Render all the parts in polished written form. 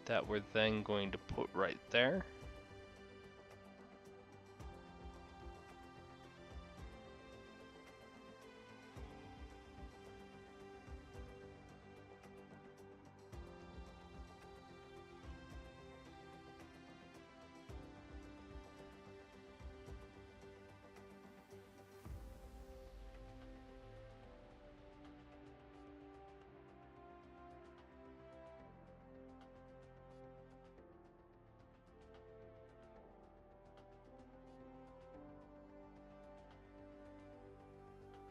that we're then going to put right there.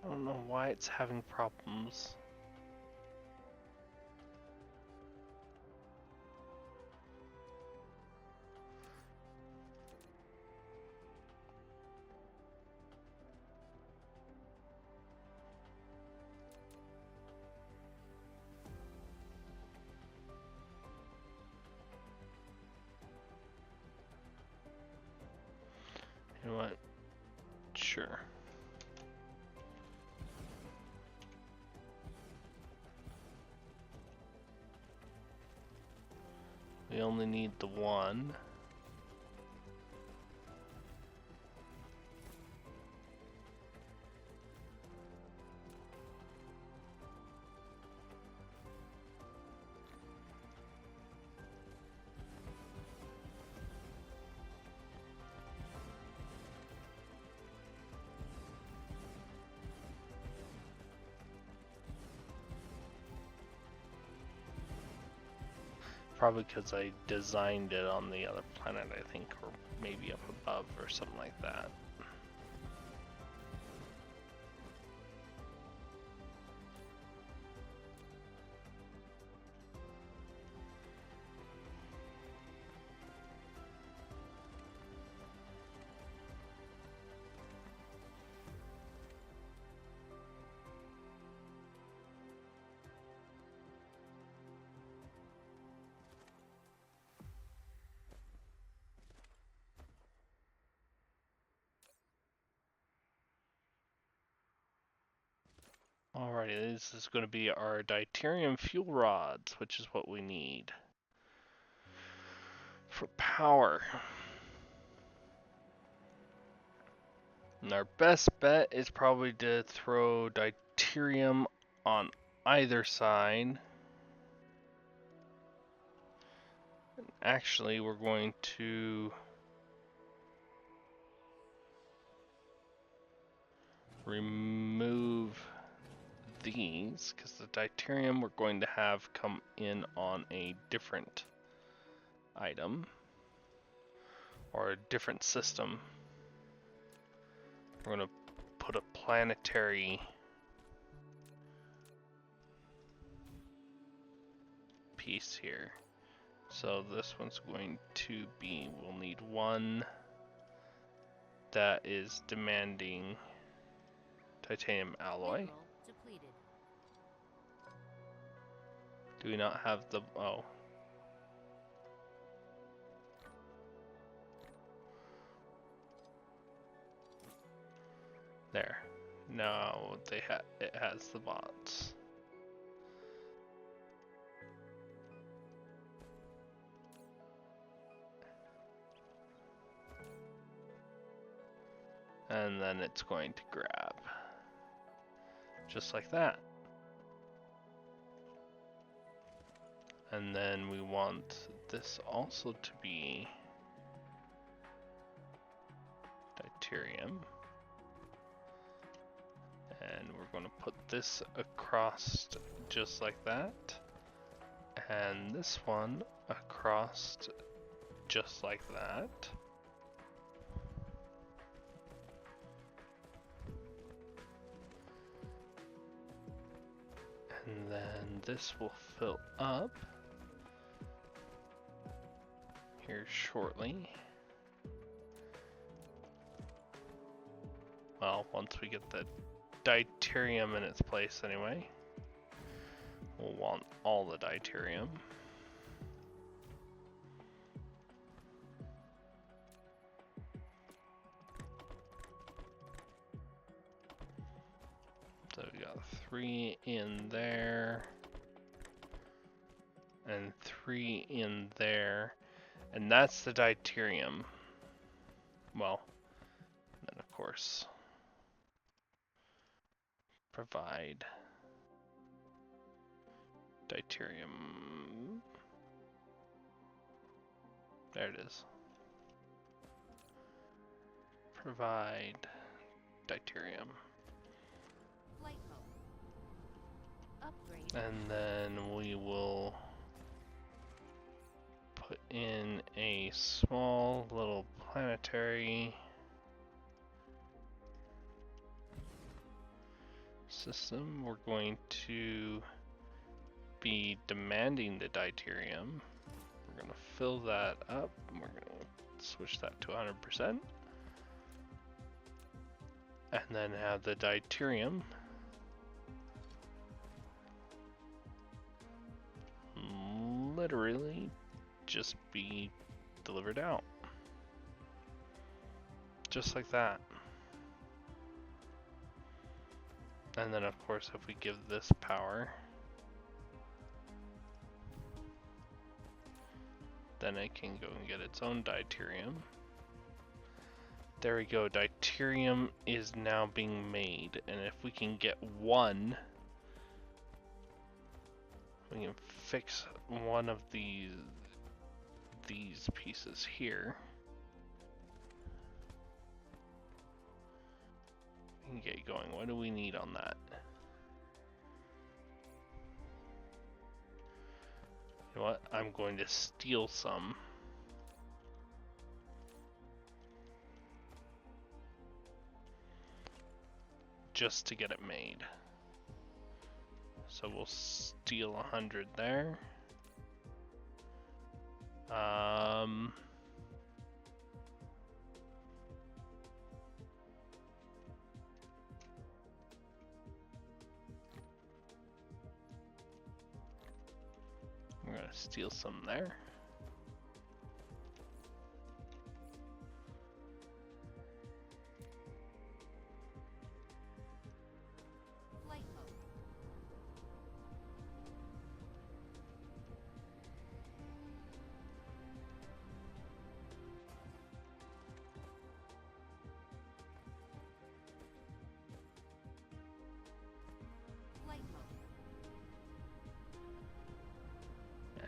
I don't know why it's having problems. You know what? Sure. We only need the one. Probably because I designed it on the other planet, I think, or maybe up above or something like that. Alrighty, this is going to be our deuterium fuel rods, which is what we need for power. And our best bet is probably to throw deuterium on either side. Actually, we're going to remove these because the deuterium we're going to have come in on a different item or a different system. We're going to put a planetary piece here. So this one's going to be, we'll need one that is demanding titanium alloy. Do we not have the, oh. There. No, it has the bots. And then it's going to grab. Just like that. And then we want this also to be deuterium. And we're going to put this across just like that. And this one across just like that. And then this will fill up here shortly. Well, once we get the deuterium in its place anyway. We'll want all the deuterium. So we got 3 in there. and 3 in there, and that's the deuterium. Well, then of course, provide deuterium. There it is. Provide deuterium. Flight mode. Upgrade. And then we will put in a small little planetary system. We're going to be demanding the deuterium. We're going to fill that up. We're going to switch that to 100%. And then have the deuterium literally just be delivered out. Just like that. And then of course if we give this power, then it can go and get its own deuterium. There we go, deuterium is now being made, and if we can get one, we can fix one of these pieces here. We can get going. What do we need on that? You know what? I'm going to steal some. Just to get it made. So we'll steal 100 there. We're gonna steal some there. Flight mode. Flight mode.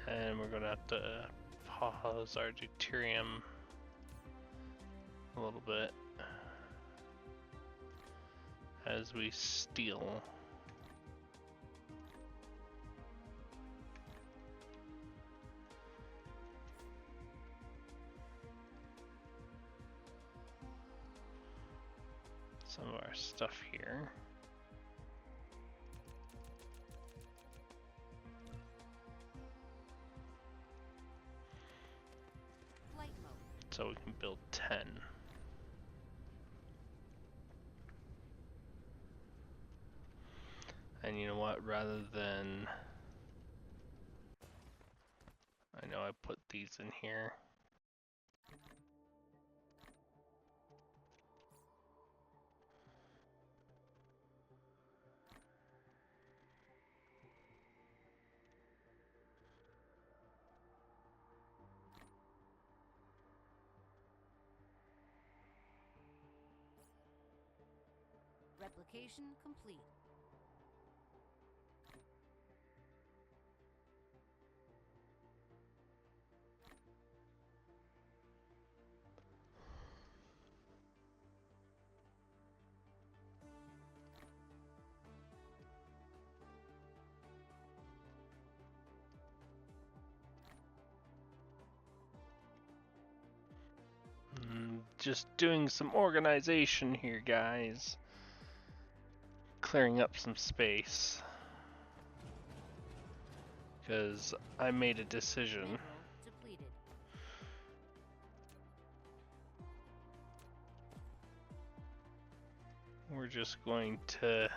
And we're gonna have to pause our deuterium a little bit as we steal. Some of our stuff here. Flight mode. So we can build 10. And you know what, rather than, I know I put these in here. Replication complete. Just doing some organization here, guys. Clearing up some space. Because I made a decision. Mineral depleted. We're just going to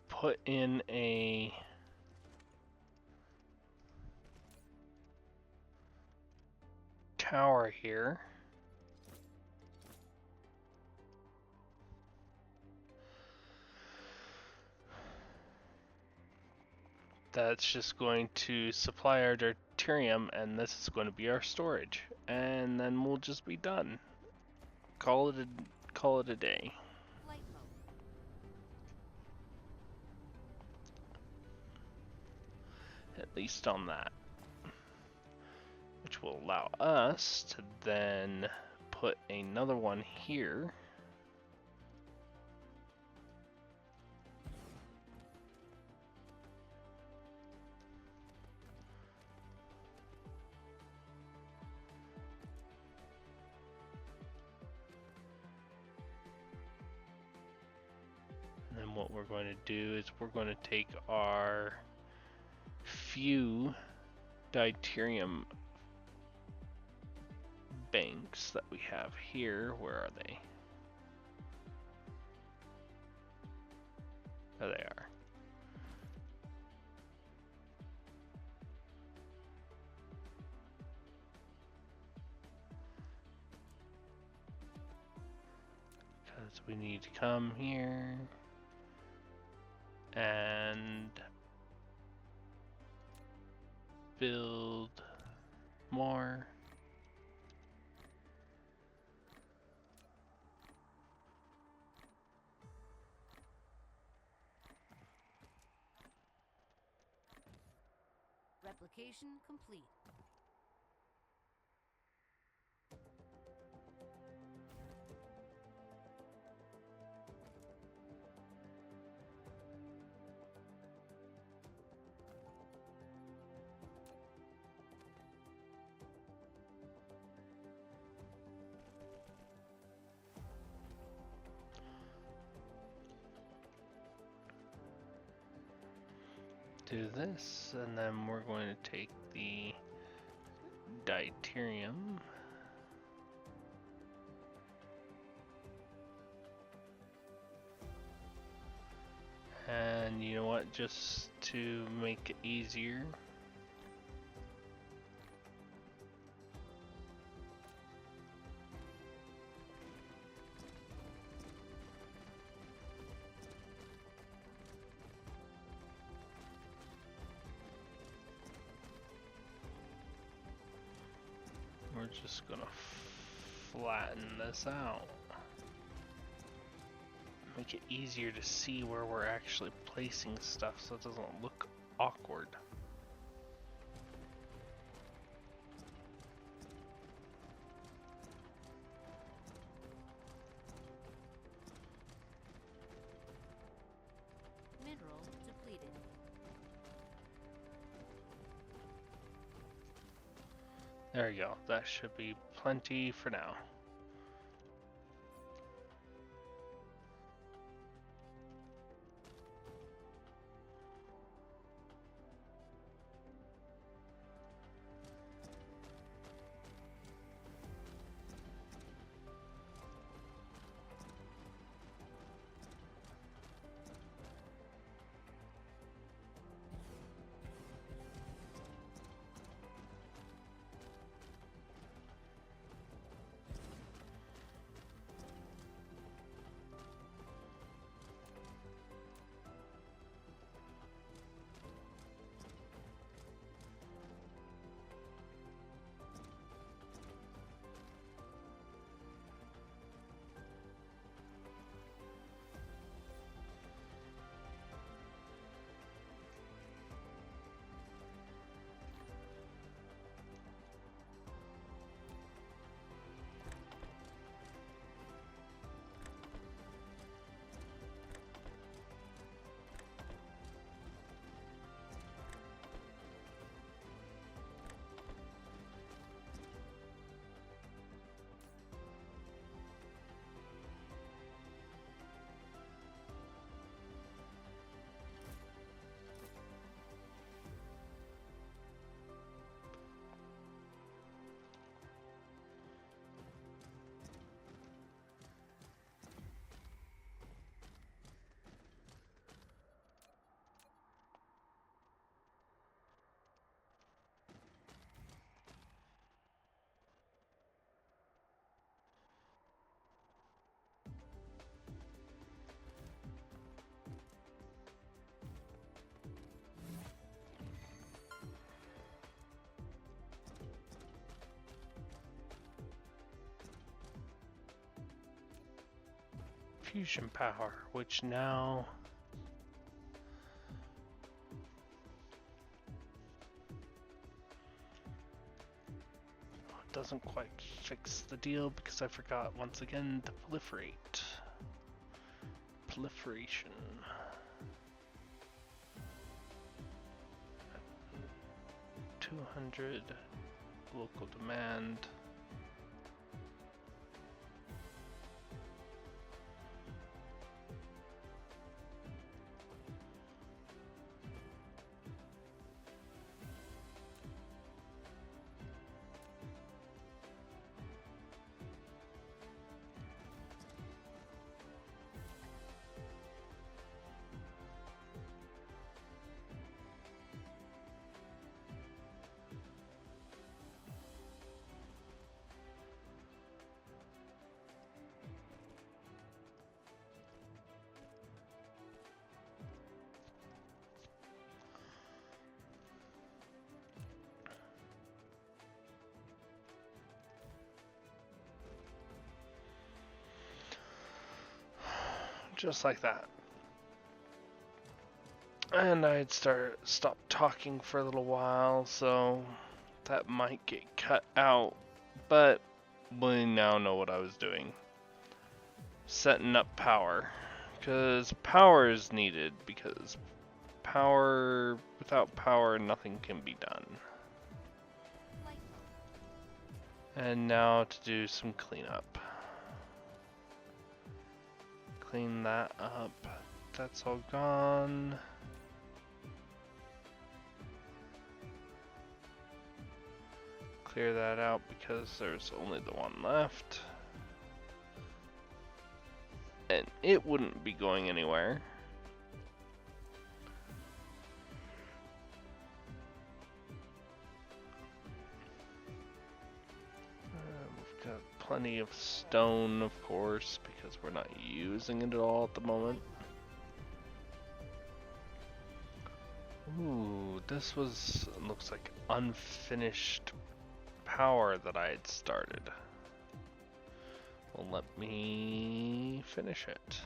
put in a tower here. That's just going to supply our deuterium, and this is going to be our storage. And then we'll just be done. Call it a day. Flight mode. At least on that. Which will allow us to then put another one here. And then what we're going to do is we're going to take our few deuterium banks that we have here. Where are they? There they are. Because we need to come here and build more. Replication complete. Do this, and then we're going to take the deuterium. And you know what, just to make it easier, we're just gonna flatten this out. Make it easier to see where we're actually placing stuff so it doesn't look awkward. Mineral depleted. There you go, that should be plenty for now. fusion power, which now doesn't quite fix the deal because I forgot once again to proliferate. Proliferation. 200 local demand. Just like that. And I'd stop talking for a little while, so that might get cut out, but we now know what I was doing. Setting up power, because power is needed, because power, without power, nothing can be done. Light mode. And now to do some cleanup. Clean that up. That's all gone. Clear that out because there's only the one left. And it wouldn't be going anywhere. We've got plenty of stone, of course, because we're not using it at all at the moment. Ooh, this was, looks like unfinished power that I had started. Well, let me finish it.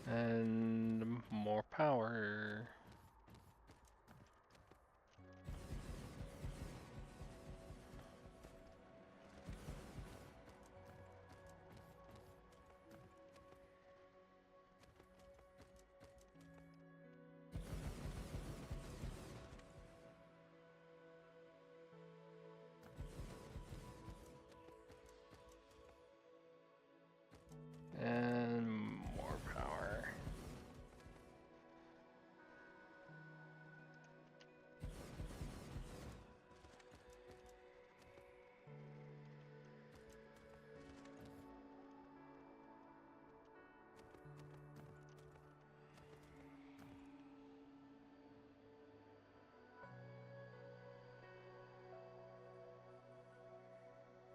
And more power. And more power.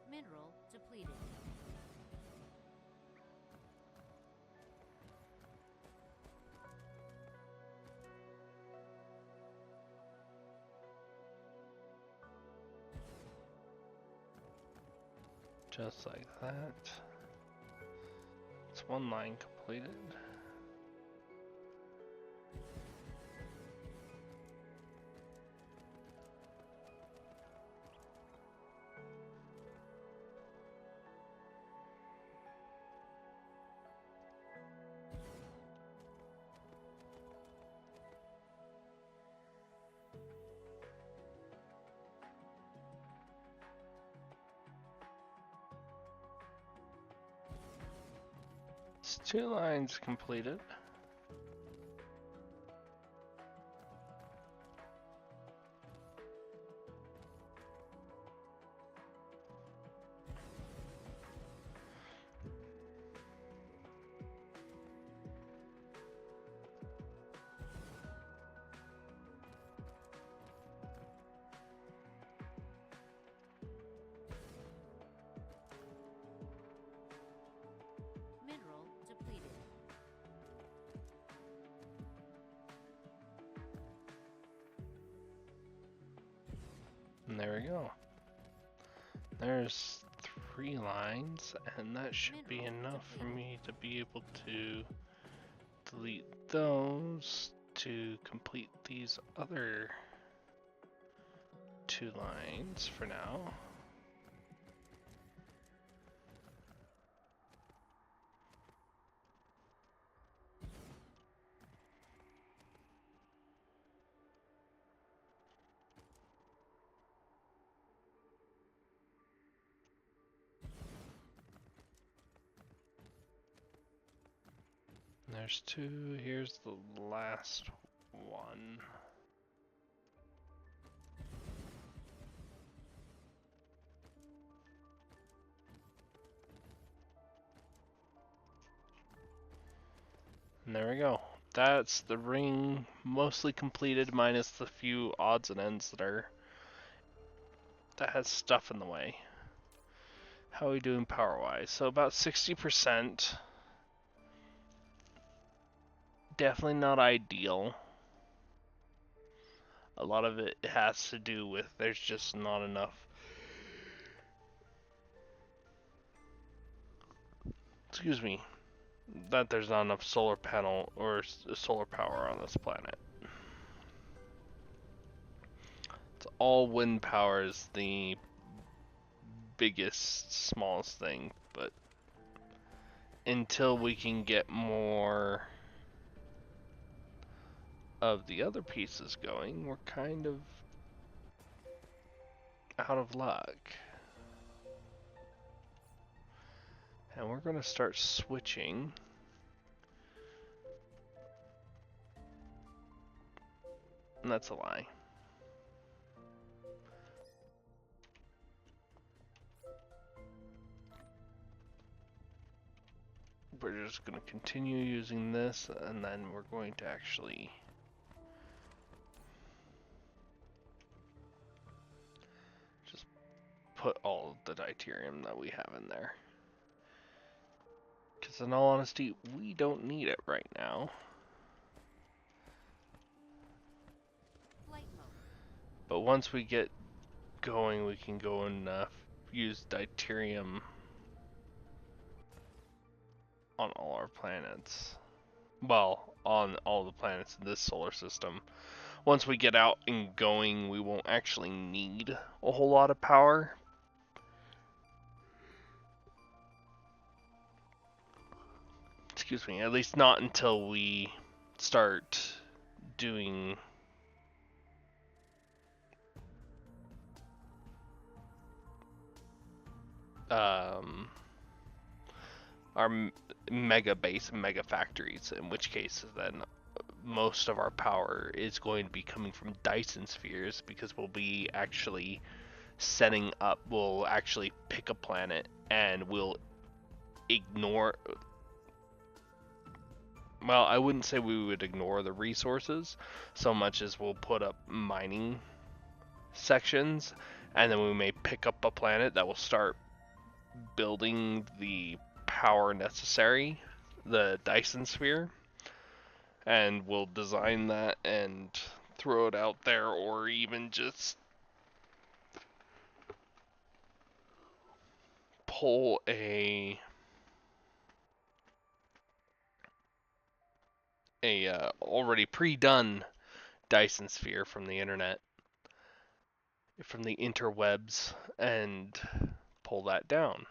Mineral depleted. Just like that. It's one line completed. It's 2 lines completed. there we go. There's 3 lines, and that should be enough for me to be able to delete those to complete these other 2 lines for now. There's 2, here's the last one. And there we go. That's the ring mostly completed, minus the few odds and ends that has stuff in the way. How are we doing power-wise? So about 60%. Definitely not ideal. A lot of it has to do with there's just not enough. Excuse me. That there's not enough solar panel or solar power on this planet. It's all wind power is the biggest, smallest thing, but until we can get more of the other pieces going, we're kind of out of luck. And we're going to start switching. And that's a lie. We're just going to continue using this, and then we're going to actually just put all of the deuterium that we have in there. Because in all honesty, we don't need it right now. But once we get going, we can go and use deuterium on all our planets. Well, on all the planets in this solar system. Once we get out and going, we won't actually need a whole lot of power. Excuse me, at least not until we start doing our mega base and mega factories, in which case then most of our power is going to be coming from Dyson spheres, because we'll be actually setting up, we'll actually pick a planet and we'll ignore, well, I wouldn't say we would ignore the resources so much as we'll put up mining sections, and then we may pick up a planet that will start building the power necessary, the Dyson sphere, and we'll design that and throw it out there, or even just pull a already pre-done Dyson sphere from the internet, from the interwebs, and pull that down.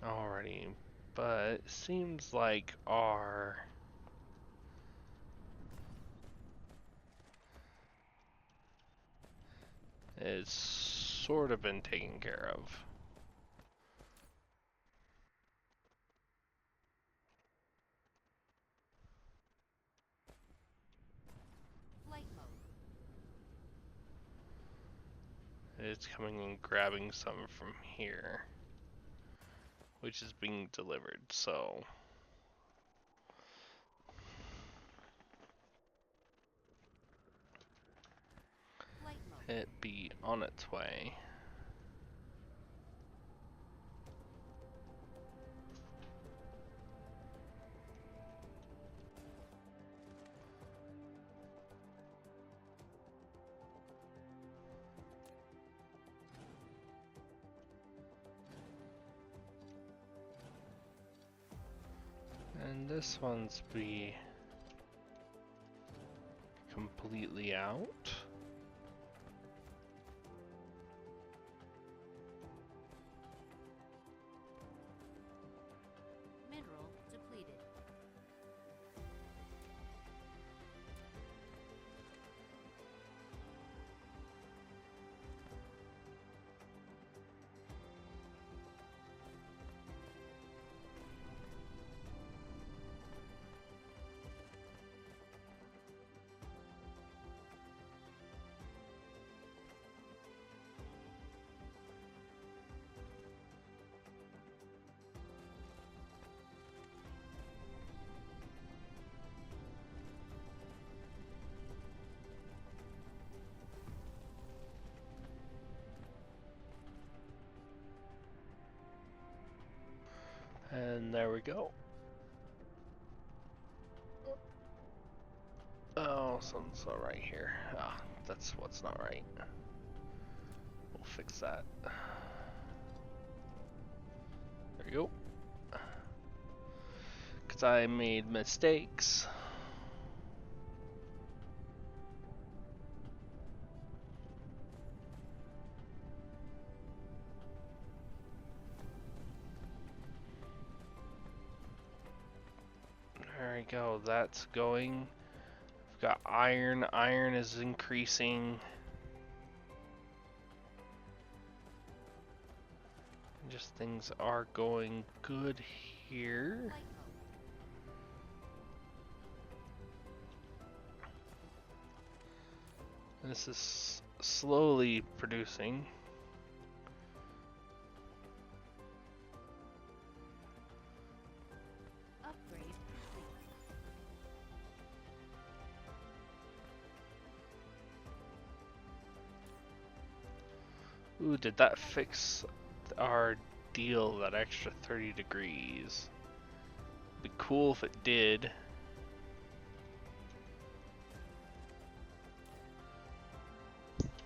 Alrighty, but it seems like our is sort of been taken care of. It's coming and grabbing some from here, which is being delivered, so it be on its way. And this one's be completely out. Mineral depleted. And there we go. Oh, something's not right here. Ah, that's what's not right. We'll fix that. There we go. Because I made mistakes. There we go, that's going. We've got iron. Iron is increasing. Just things are going good here. Light mode. And this is slowly producing. Upgrade complete. Ooh, did that fix our deal, that extra 30 degrees? Be cool if it did.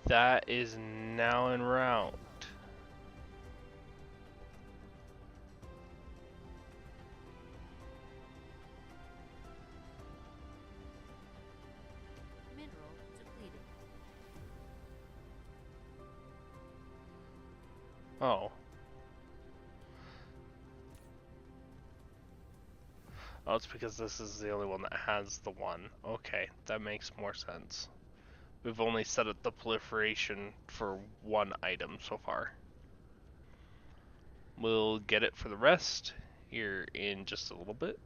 That is now en route. Mineral depleted. Oh. Oh, it's because this is the only one that has the one. Okay, that makes more sense. We've only set up the proliferation for one item so far. We'll get it for the rest here in just a little bit.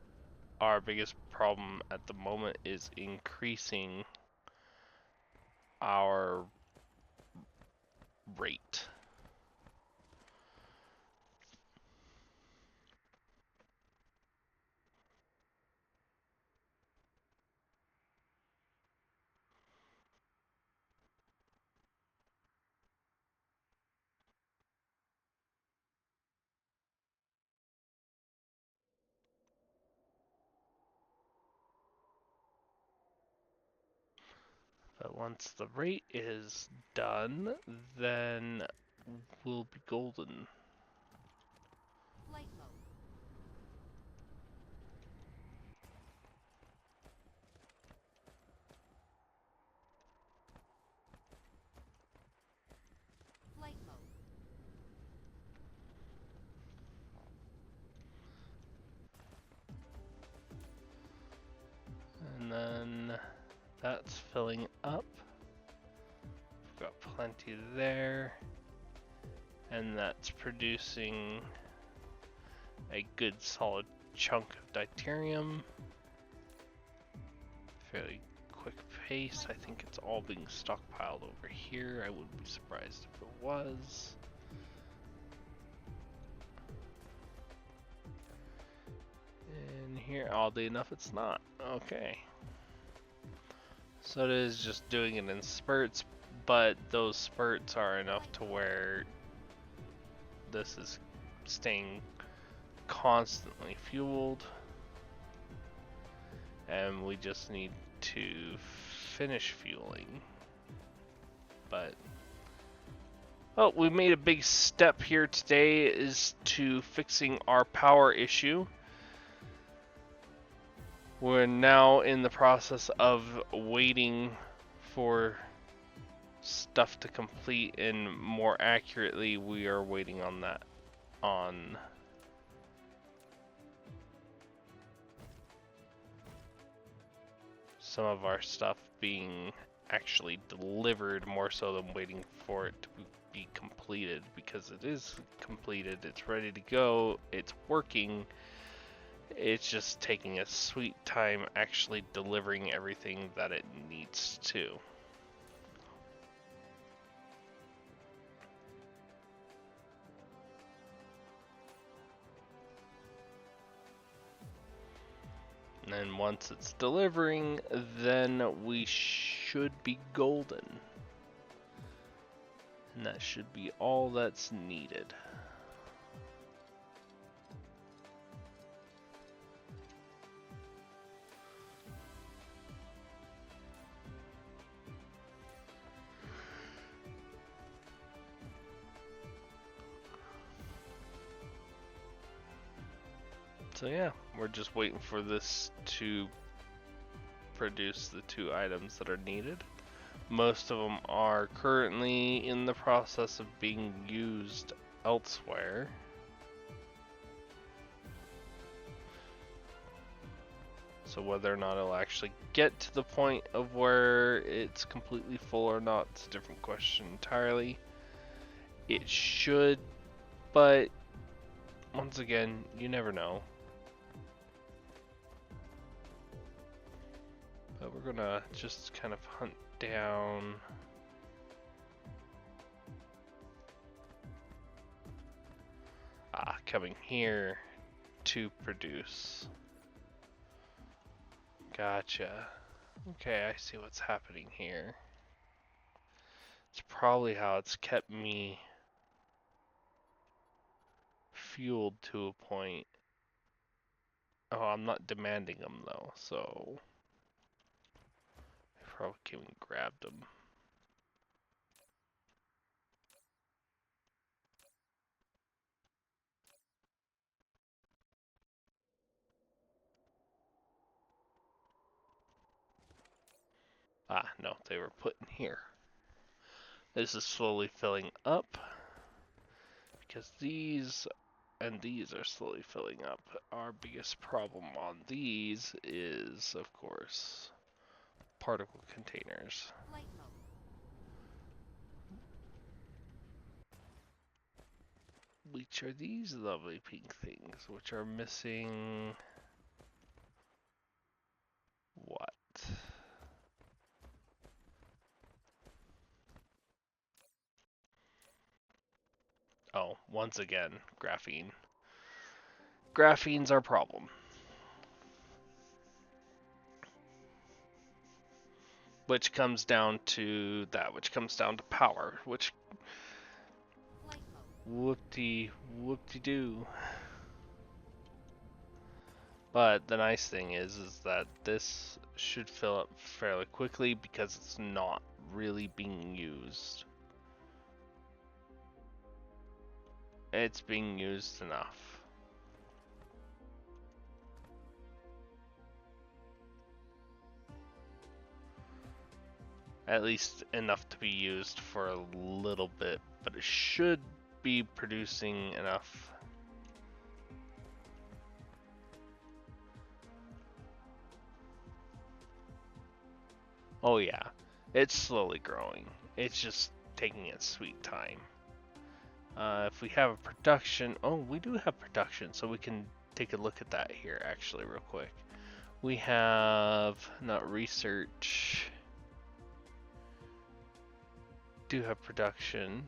Our biggest problem at the moment is increasing our rate. But once the rate is done, then we'll be golden. Light mode. Light mode. And then that's filling up. We've got plenty there. And that's producing a good solid chunk of deuterium. Fairly quick pace. I think it's all being stockpiled over here. I wouldn't be surprised if it was. And here, oddly enough, it's not. Okay. So it is just doing it in spurts, but those spurts are enough to where this is staying constantly fueled. And we just need to finish fueling. But well, we made a big step here today is to fixing our power issue. We're now in the process of waiting for stuff to complete, and more accurately, we are waiting on that on some of our stuff being actually delivered more so than waiting for it to be completed, because it is completed, it's ready to go, it's working. It's just taking a sweet time actually delivering everything that it needs to. And then once it's delivering, then we should be golden. And that should be all that's needed. So yeah, we're just waiting for this to produce the 2 items that are needed. Most of them are currently in the process of being used elsewhere. So whether or not it'll actually get to the point of where it's completely full or not, it's a different question entirely. It should, but once again, you never know. But we're gonna just kind of hunt down coming here to produce. Gotcha. Okay, I see what's happening here. It's probably how it's kept me fueled to a point. Oh, I'm not demanding them though, so I probably came and grabbed them. No, they were put in here. This is slowly filling up because these and these are slowly filling up. Our biggest problem on these is, of course, particle containers. Flight mode. Which are these lovely pink things, which are missing what? Oh, once again, graphene. Graphene's our problem. Which comes down to that, which comes down to power, which Flight mode. whoop-de-doo. But the nice thing is that this should fill up fairly quickly because it's not really being used. It's being used enough. At least enough to be used for a little bit, but it should be producing enough. Oh yeah, it's slowly growing. It's just taking its sweet time. If we have a production, oh, we do have production, so we can take a look at that here actually real quick. We have, not research, do have production.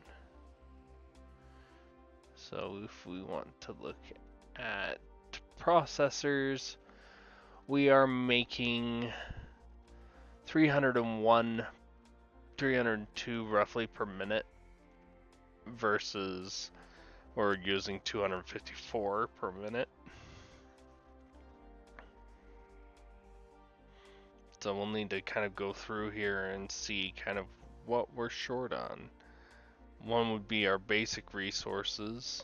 So if we want to look at processors, we are making 301, 302 roughly per minute versus we're using 254 per minute. So we'll need to kind of go through here and see kind of what we're short on. One would be our basic resources.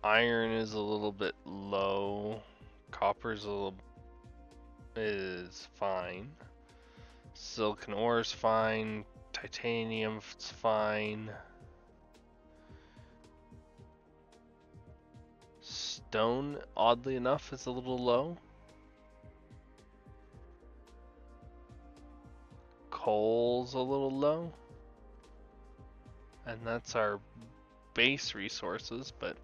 Iron is a little bit low. Copper's a little is fine. Silicon ore is fine. Titanium's fine. Stone, oddly enough, is a little low. Coal's a little low. And that's our base resources, but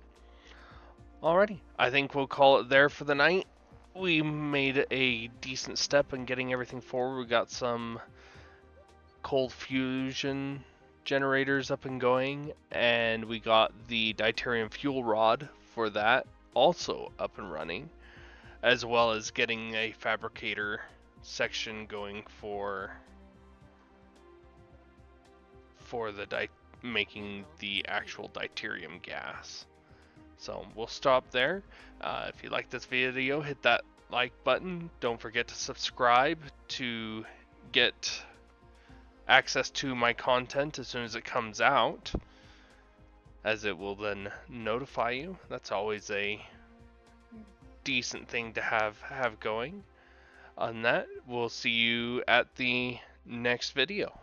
alrighty. I think we'll call it there for the night. We made a decent step in getting everything forward. We got some cold fusion generators up and going, and we got the deuterium fuel rod for that also up and running, as well as getting a fabricator section going for the making the actual deuterium gas. So we'll stop there. If you like this video, hit that like button. Don't forget to subscribe to get access to my content as soon as it comes out, as it will then notify you. That's always a decent thing to have going. On that, we'll see you at the next video.